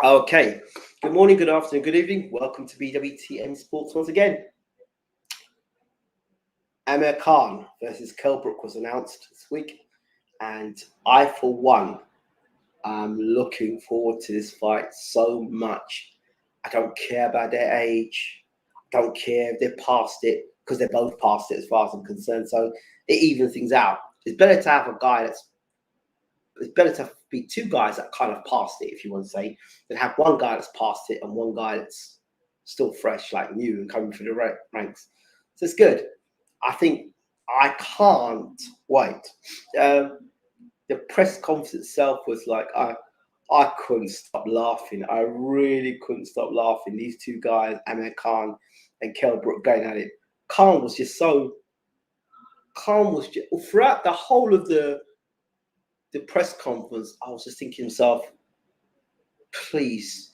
Okay. Good morning, good afternoon, good evening. Welcome to BWTM SPORTS once again. Amir Khan versus Kell Brook was announced this week, and I, for one, am looking forward to this fight so much. I don't care about their age. I don't care if they're past it, because they're both past it as far as I'm concerned. So it evens things out. It's better to have a guy it's better to be two guys that kind of passed it, if you want to say, than have one guy that's passed it and one guy that's still fresh, like new and coming through the ranks. So it's good. I think I can't wait. The press conference itself was like, I couldn't stop laughing. I really couldn't stop laughing. These two guys, Amir Khan and Kell Brook, going at it. Khan was just throughout the whole of the press conference, I was just thinking to myself, please,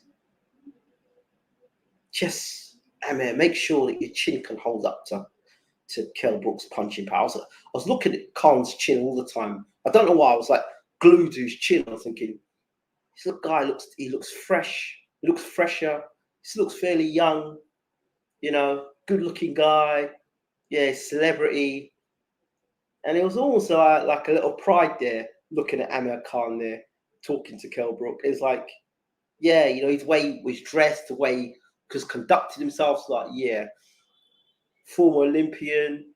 just, Amir, make sure that your chin can hold up to Kell Brook's punching power. I was looking at Khan's chin all the time. I don't know why. I was like glued to his chin. I was thinking, this guy looks fresh. He looks fresher. He looks fairly young. Good looking guy. Yeah, celebrity. And it was almost like a little pride there, looking at Amir Khan there, talking to Kell Brook. It's like, yeah, his way he was dressed, the way he just conducted himself. Like, yeah, former Olympian.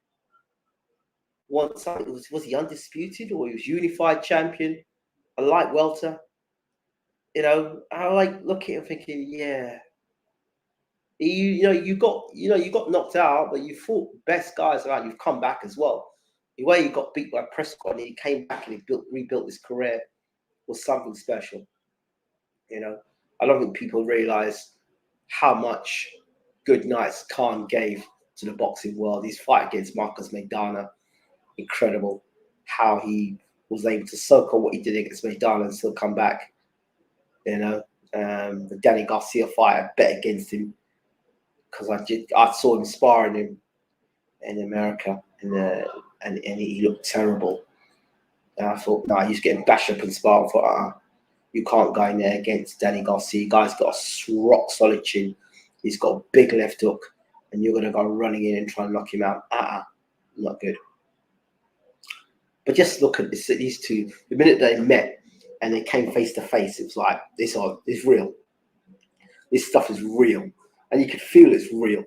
Was he undisputed or he was unified champion? A light welter. I like looking and thinking, yeah. You got knocked out, but you fought best guys around. You've come back as well. The way you got beat by Prescott and he came back and he rebuilt his career was something special. I don't think people realize how much good nights Khan gave to the boxing world. His fight against Marcus Maidana, incredible. How he was able to soak on what he did against Maidana and still come back. The Danny Garcia fight, I bet against him because I saw him sparring him in America, and he looked terrible. And I thought, no, he's getting bashed up and sparring. I thought, you can't go in there against Danny Garcia. Guy's got a rock solid chin. He's got a big left hook, and you're going to go running in and try and knock him out. Not good. But just look at these two. The minute they met and they came face to face, it was like, this is real. This stuff is real, and you could feel it's real.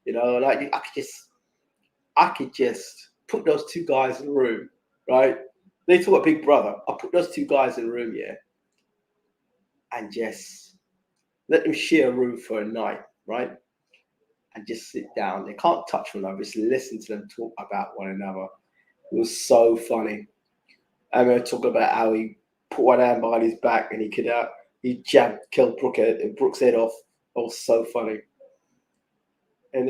And I could just put those two guys in the room, right? They talk about Big Brother. I put those two guys in the room, yeah, and just let them share a room for a night, right? And just sit down. They can't touch one another. Just listen to them talk about one another. It was so funny. Amir talking about how he put one hand behind his back and he jabbed Kell Brook's head off. It was so funny. And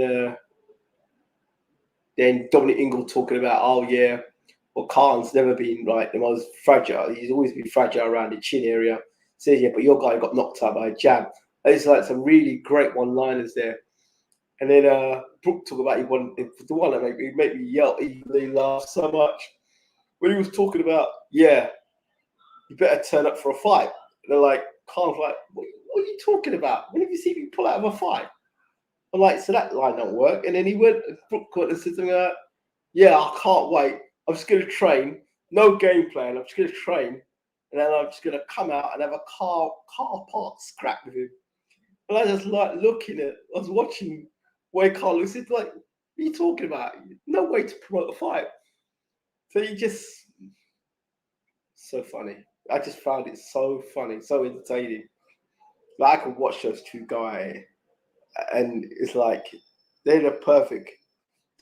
then Dominic Ingle talking about, Khan's never been like the most fragile. He's always been fragile around the chin area. Says, yeah, but your guy got knocked out by a jab. And it's like some really great one-liners there. And then Brook talked about the one that made me yell, he laughed so much. When he was talking about, yeah, you better turn up for a fight. And they're like, Khan's like, what are you talking about? When have you seen me pull out of a fight? I'm like, so that line don't work. And then Brook went and said to me, yeah, I can't wait. I'm just going to train. No game plan. I'm just going to train. And then I'm just going to come out and have a car park scrap with him. And I just like I was watching where Carlos said, like, what are you talking about? No way to promote a fight. So so funny. I just found it so funny, so entertaining. Like, I could watch those two guys, and it's like, they're the perfect.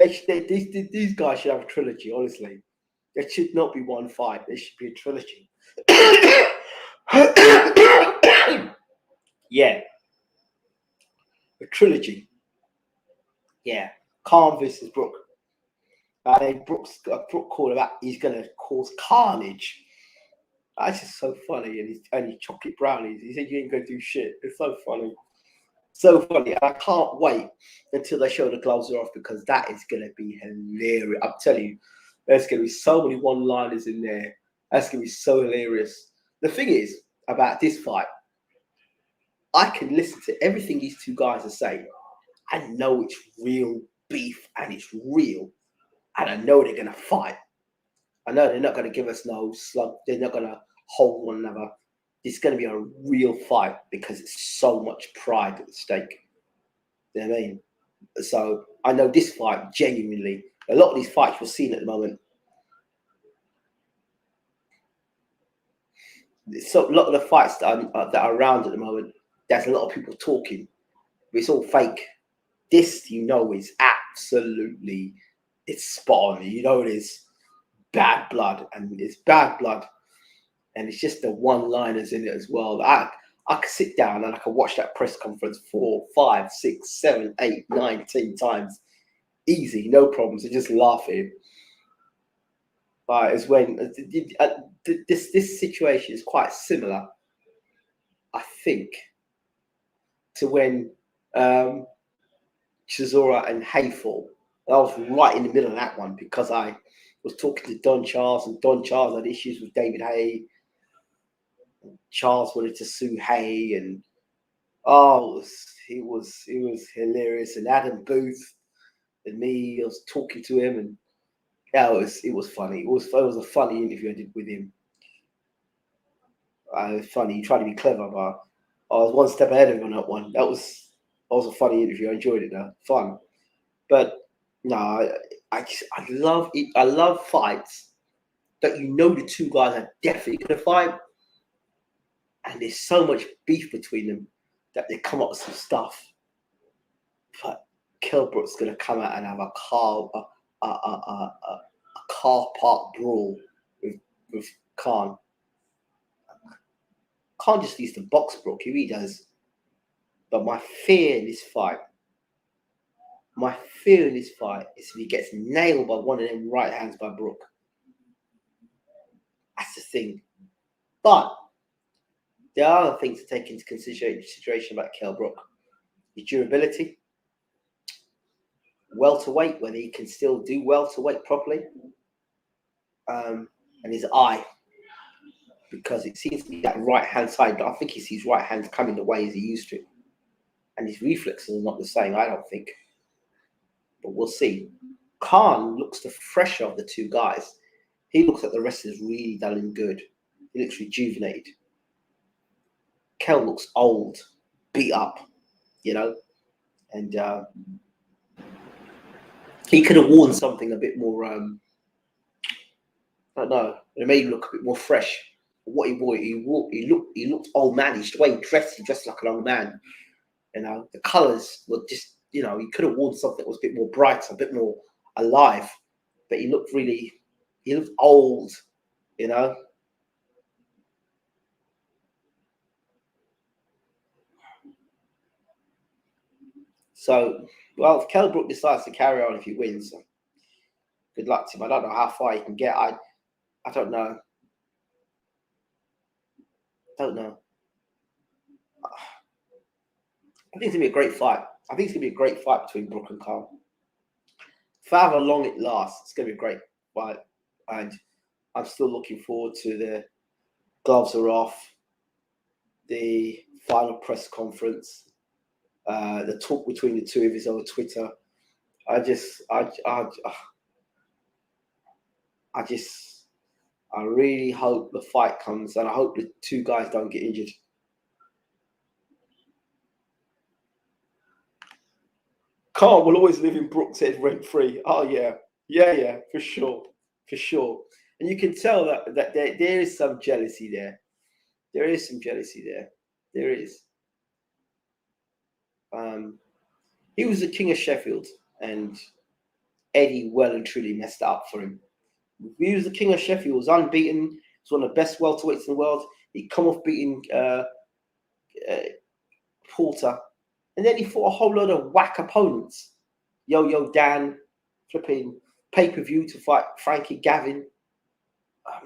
These guys should have a trilogy, honestly. There should not be one fight. There should be a trilogy. Yeah. A trilogy. Yeah. Khan versus Brook. And then Brook called about he's going to cause carnage. That's just so funny. And his chocolate brownies. He said, you ain't going to do shit. It's so funny. So funny. And I can't wait until they show the gloves are off, because that is going to be hilarious. I'm telling you, there's going to be so many one-liners in there. That's going to be so hilarious. The thing is about this fight, I can listen to everything these two guys are saying. I know it's real beef and it's real. And I know they're going to fight. I know they're not going to give us no slug. They're not going to hold one another. It's going to be a real fight because it's so much pride at stake. You know what I mean? So I know this fight genuinely. A lot of these fights we're seeing at the moment. So a lot of the fights that are around at the moment, there's a lot of people talking. It's all fake. This, is absolutely, it's spot on. It is bad blood, and it's bad blood, and it's just the one-liners in it as well. I could sit down and I could watch that press conference 4, 5, 6, 7, 8, 9, 10 times, easy, no problems, and just laughing. But it's when this situation is quite similar, I think, to when Chisora and Hayful. I was right in the middle of that one because I was talking to Don Charles, and Don Charles had issues with David Haye. Charles wanted to sue Haye, and it was hilarious. And Adam Booth and me, I was talking to him, and it was funny. It was a funny interview I did with him. It was funny. He tried to be clever, but I was one step ahead of him on that one. That was a funny interview. I enjoyed it though. Fun. But no, I love it. I love fights that the two guys are definitely going to fight, and there's so much beef between them that they come up with some stuff. But Kell Brook's going to come out and have a car park brawl with Khant. Khant just needs to box Brook. He really does. But my fear in this fight is if he gets nailed by one of them right hands by Brook. That's the thing. But there are other things to take into consideration about Kell Brook. His durability, welterweight, whether he can still do welterweight properly, and his eye, because it seems to be that right hand side. I think he sees right hands coming the way as he used to, and his reflexes are not the same. I don't think, but we'll see. Khant looks the fresher of the two guys. He looks like the wrestler's really done good. He looks rejuvenated. Kell looks old, beat up, and he could have worn something a bit more. I don't know. It made him look a bit more fresh. What he wore, he looked old manish. The way he dressed like an old man. The colours were just, he could have worn something that was a bit more bright, a bit more alive. But he looked old, So, if Kell Brook decides to carry on, if he wins, good luck to him. I don't know how far he can get. I don't know. I think it's going to be a great fight. I think it's going to be a great fight between Brook and Khant. For however long it lasts, it's going to be a great fight. And I'm still looking forward to the gloves are off, the final press conference, the talk between the two of us over Twitter. I really hope the fight comes, and I hope the two guys don't get injured. Khant will always live in Brook's head rent-free. Oh, yeah, for sure. And you can tell that there is some jealousy there. There is. He was the king of Sheffield, and Eddie well and truly messed up for him. He was the king of Sheffield. He was unbeaten. He was one of the best welterweights in the world. He'd come off beating Porter. And then he fought a whole load of whack opponents. Yo-Yo Dan, flipping pay-per-view to fight Frankie Gavin.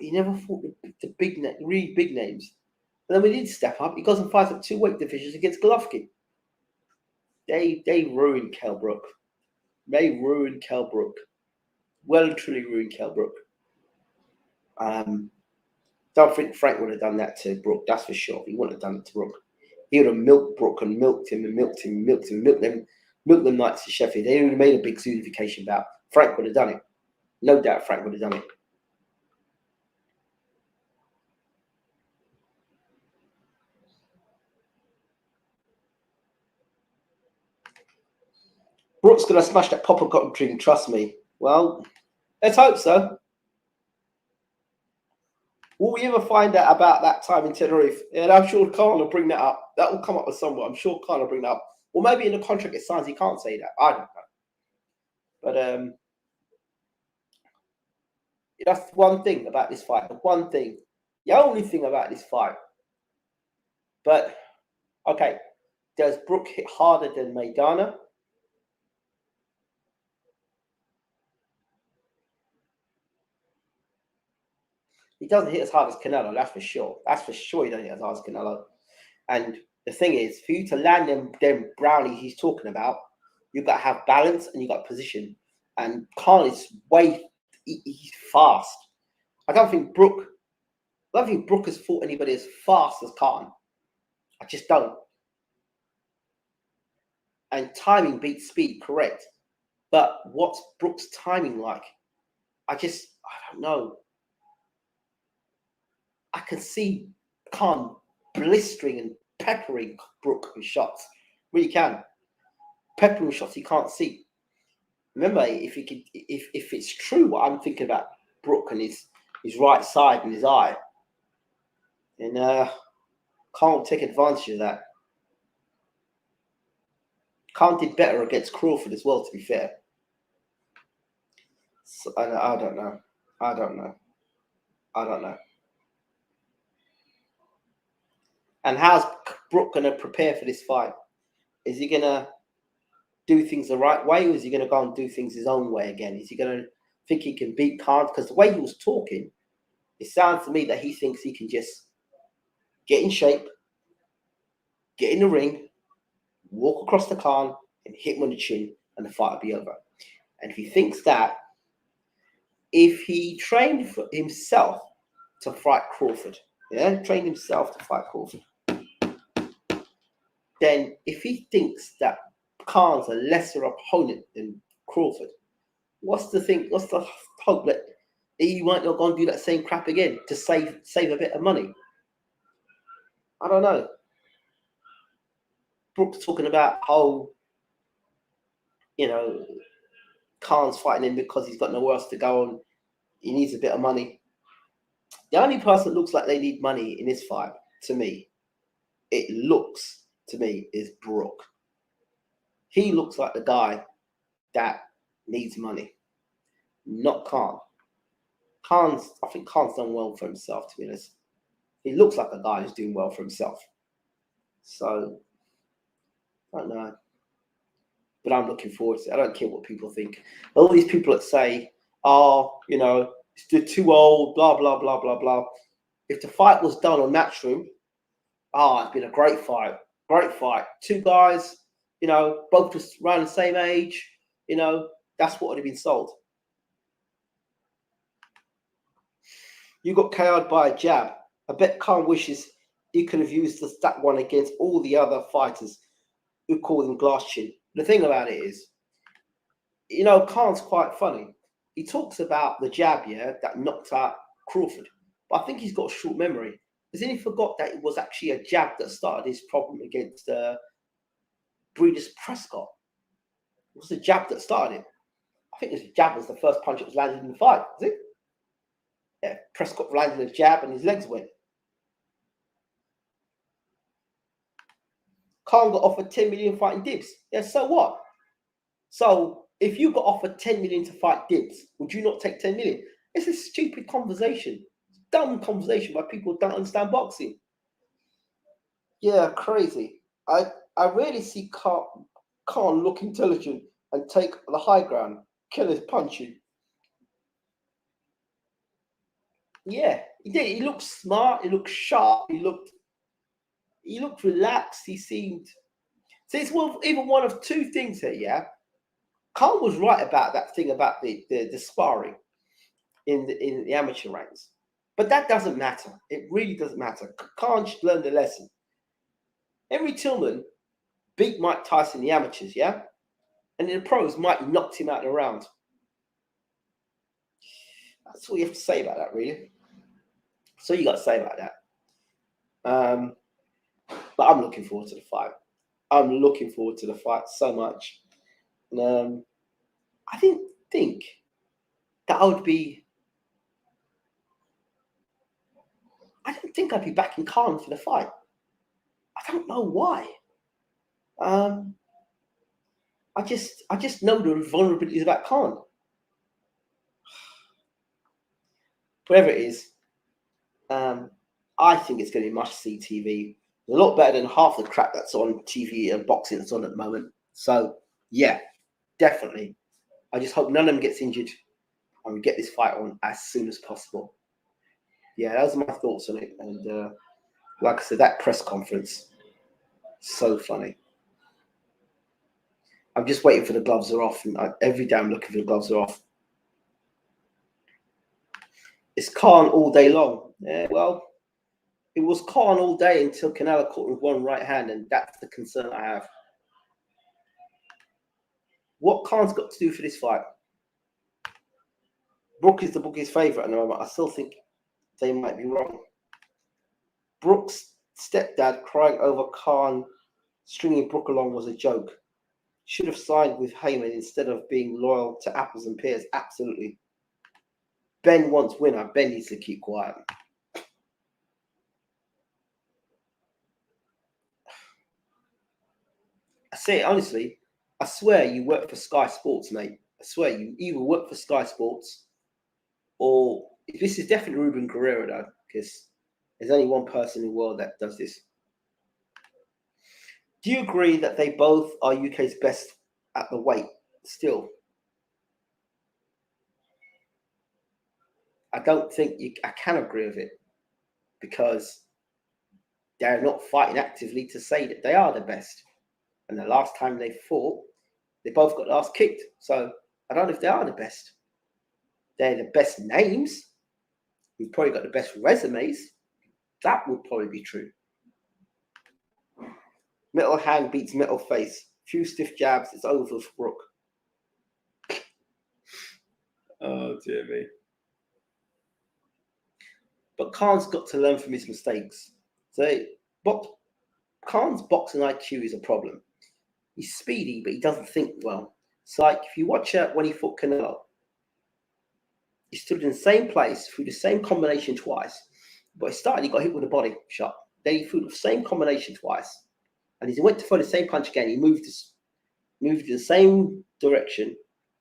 He never fought the really big names. And then when he did step up, he goes and fights up 2 weight divisions against Golovkin. They ruined Kell Brook. Well and truly ruined Kell Brook. Don't think Frank would have done that to Brook, that's for sure. He wouldn't have done it to Brook. He would have milked Brook and milked him and milked him and milked him and milked them nights to Sheffield. They would have made a big unification bout. Frank would have done it. No doubt Frank would have done it. Brook's going to smash that Papa Cotton drink, trust me. Well, let's hope so. Will we ever find out about that time in Tenerife? And I'm sure Khan will bring that up. That will come up with somewhere. I'm sure Khan will bring that up. Or maybe in the contract it signs, he can't say that. I don't know. But that's one thing about this fight. The one thing. The only thing about this fight. But, okay. Does Brook hit harder than Maidana? He doesn't hit as hard as Canelo, that's for sure. That's for sure he doesn't hit as hard as Canelo. And the thing is, for you to land them brownies he's talking about, you've got to have balance and you've got position. And Khan is he's fast. I don't think Brook has fought anybody as fast as Khan. I just don't. And timing beats speed, correct. But what's Brook's timing like? I don't know. I can see Khan blistering and peppering Brook with shots. Really can. Peppering shots he can't see. Remember, if it's true what I'm thinking about Brook and his right side and his eye, then can't take advantage of that. Khan did better against Crawford as well, to be fair. So, I don't know. I don't know. And how's Brook going to prepare for this fight? Is he going to do things the right way, or is he going to go and do things his own way again? Is he going to think he can beat Khant? Because the way he was talking, it sounds to me that he thinks he can just get in shape, get in the ring, walk across the Khan, and hit him on the chin, and the fight will be over. And if he thinks that, if he trained for himself to fight Crawford, trained himself to fight Crawford, then if he thinks that Khan's a lesser opponent than Crawford, what's the hope that he might not go and do that same crap again to save a bit of money? I don't know. Brook's talking about how, Khan's fighting him because he's got nowhere else to go and he needs a bit of money. The only person that looks like they need money in this fight, to me, is Brook. He looks like the guy that needs money, not Khan. I think Khan's done well for himself, to be honest. He looks like a guy who's doing well for himself. So, I don't know. But I'm looking forward to it. I don't care what people think. All these people that say, they're too old, blah, blah, blah, blah, blah. If the fight was done on Matchroom, it's been a great fight. Great fight. Two guys, both just around the same age, that's what would have been sold. You got KO'd by a jab. I bet Khan wishes he could have used that one against all the other fighters who called him glass chin. The thing about it is, Khan's quite funny. He talks about the jab, that knocked out Crawford. But I think he's got a short memory. Because then he forgot that it was actually a jab that started his problem against Breeders Prescott. It was the jab that started it. I think the jab was the first punch that was landed in the fight, was it? Yeah, Prescott landed a jab and his legs went. Khan got offered 10 million fighting Dibs. Yeah, so what? So if you got offered 10 million to fight Dibs, would you not take 10 million? It's a stupid conversation. Dumb conversation by people who don't understand boxing. Yeah, crazy. I really see Khan look intelligent and take the high ground. Killer's punching. Yeah, he did. He looked smart. He looked sharp. He looked relaxed. He seemed. So it's even one of two things here. Yeah, Khan was right about that thing about the sparring in the amateur ranks, but that doesn't matter. It really doesn't matter. Khan should learn the lesson. Henry Tillman beat Mike Tyson in the amateurs, yeah? And in the pros, Mike knocked him out of the round. That's all you have to say about that, really. That's all you got to say about that. But I'm looking forward to the fight. I'm looking forward to the fight so much. And, I didn't think that I didn't think I'd be back in Khant for the fight. I don't know why. I just know the vulnerabilities about Khant. Whatever it is, I think it's going to be must-see TV. A lot better than half the crap that's on TV and boxing that's on at the moment. So, yeah, definitely. I just hope none of them gets injured and we get this fight on as soon as possible. Yeah, those are my thoughts on it. And like I said, that press conference, so funny. I'm just waiting for the gloves are off. And every day I'm looking for the gloves are off. It's Khan all day long. Yeah, well, it was Khan all day until Canelo caught with one right hand, and that's the concern I have. What Khan's got to do for this fight? Brook is the bookie's favourite at the moment. I still think they might be wrong. Brook's stepdad crying over Khan stringing Brook along was a joke. Should have signed with Heyman instead of being loyal to apples and pears. Absolutely. Ben wants winner. Ben needs to keep quiet. I say it honestly. I swear you work for Sky Sports, mate. I swear you either work for Sky Sports or this is definitely Ruben Guerrero, though, because there's only one person in the world that does this. Do you agree that they both are UK's best at the weight still? I don't think I can agree with it because they're not fighting actively to say that they are the best. And the last time they fought, they both got their ass kicked. So I don't know if they are the best. They're the best names. We've probably got the best resumes. That would probably be true. Metal hand beats metal face. Few stiff jabs, it's over for Brook. Oh, dear me. But Khan's got to learn from his mistakes. So, Khan's boxing IQ is a problem. He's speedy, but he doesn't think well. It's like if you watch when he fought Canelo, he stood in the same place, threw the same combination twice. But he got hit with a body shot. Then he threw the same combination twice. And as he went to throw the same punch again, he moved in the same direction.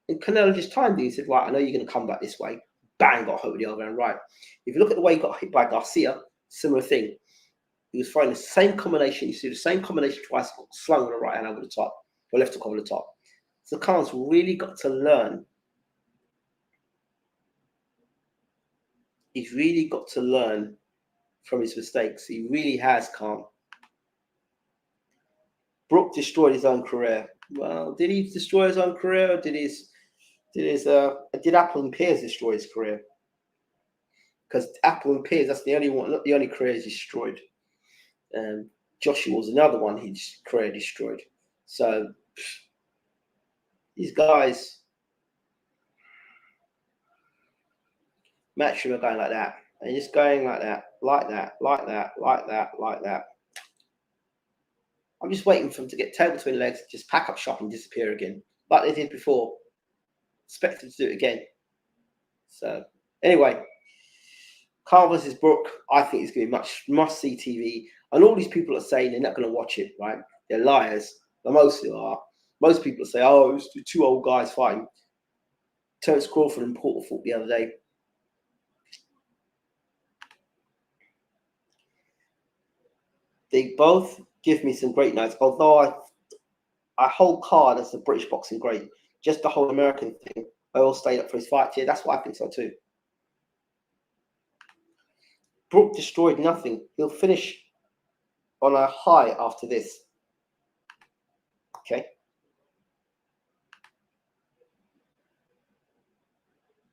And Canelo just timed it. He said, right, I know you're going to come back this way. Bang, got hit with the other hand, right. If you look at the way he got hit by Garcia, similar thing. He was throwing the same combination. You see the same combination twice, slung with the right hand over the top, or left hook over the top. So Khan's really got to learn. He's really got to learn from his mistakes. He really has, Khan. Brook destroyed his own career. Well, did he destroy his own career, or did Apple and Pears destroy his career? Because Apple and Pears, that's the only one, not the only career he's destroyed. Joshua was another one his career destroyed. So these guys, Matchroom are going like that. And just going like that, like that, like that, like that, like that. I'm just waiting for them to get tail between legs, just pack up shop and disappear again, like they did before. Expect them to do it again. So anyway, Khan versus Brook, I think it's going to be must-see TV. And all these people are saying they're not going to watch it, right? They're liars. They mostly are. Most people say, oh, it's two old guys fighting. Terence Crawford and Porter fought the other day. They both give me some great nights, although I hold card as the British boxing great. Just the whole American thing. I all stayed up for his fight here. That's why I think so too. Brook destroyed nothing. He'll finish on a high after this. Okay.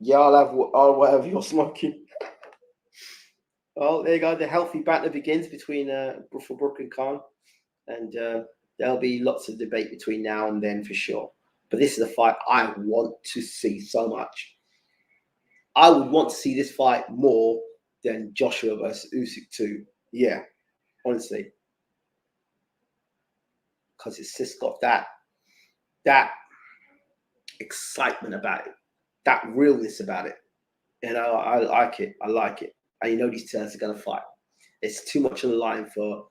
Yeah, I'll have whatever you're smoking. Oh, there you go. The healthy banter begins between Brook and Khan. and there'll be lots of debate between now and then for sure. But this is a fight I want to see so much. I would want to see this fight more than Joshua versus Usyk too. Yeah, honestly, because it's just got that excitement about it, that realness about it. You know, I like it. I like it. And you know these two are going to fight. It's too much on the line for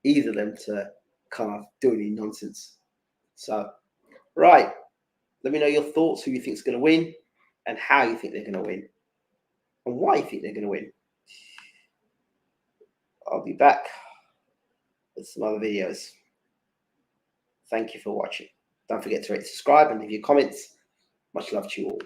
either of them to kind of do any nonsense. So, right. Let me know your thoughts, who you think is going to win, and how you think they're going to win, and why you think they're going to win. I'll be back with some other videos. Thank you for watching. Don't forget to rate, subscribe, and leave your comments. Much love to you all.